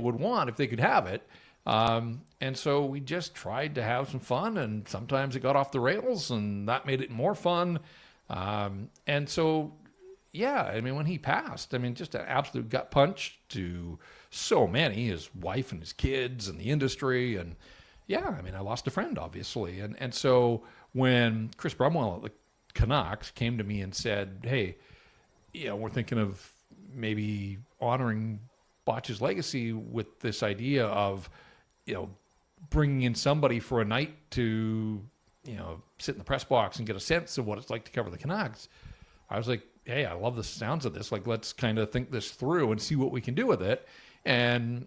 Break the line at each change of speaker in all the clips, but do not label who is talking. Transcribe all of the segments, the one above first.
would want if they could have it. And so we just tried to have some fun, and sometimes it got off the rails, and that made it more fun. And so, yeah, I mean, when he passed, I mean, just an absolute gut punch to so many, his wife and his kids and the industry. And yeah, I mean, I lost a friend, obviously. And so when Chris Brumwell at the Canucks came to me and said, hey, we're thinking of maybe honoring Botch's legacy with this idea of, bringing in somebody for a night to, sit in the press box and get a sense of what it's like to cover the Canucks. I was like, hey, I love the sounds of this. Like, let's kind of think this through and see what we can do with it. And,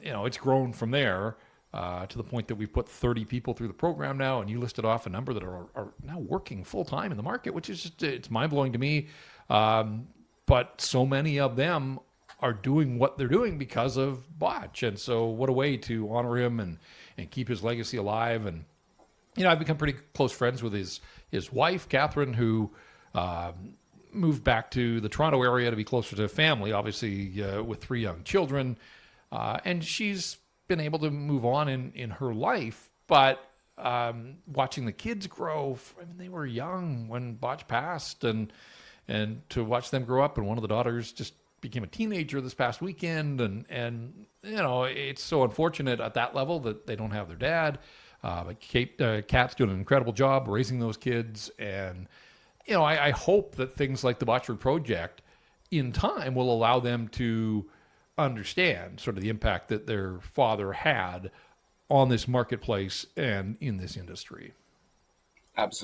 it's grown from there to the point that we've put 30 people through the program now. And you listed off a number that are now working full time in the market, which is just, it's mind blowing to me. But so many of them are doing what they're doing because of Botch. And so what a way to honor him and keep his legacy alive. And, I've become pretty close friends with his wife, Catherine, who moved back to the Toronto area to be closer to family, obviously with 3 young children. And she's been able to move on in her life. But watching the kids grow, I mean, they were young when Botch passed. And to watch them grow up, and one of the daughters just became a teenager this past weekend, and it's so unfortunate at that level that they don't have their dad. But Kat's doing an incredible job raising those kids, and I hope that things like the Botchford Project, in time, will allow them to understand sort of the impact that their father had on this marketplace and in this industry.
Absolutely.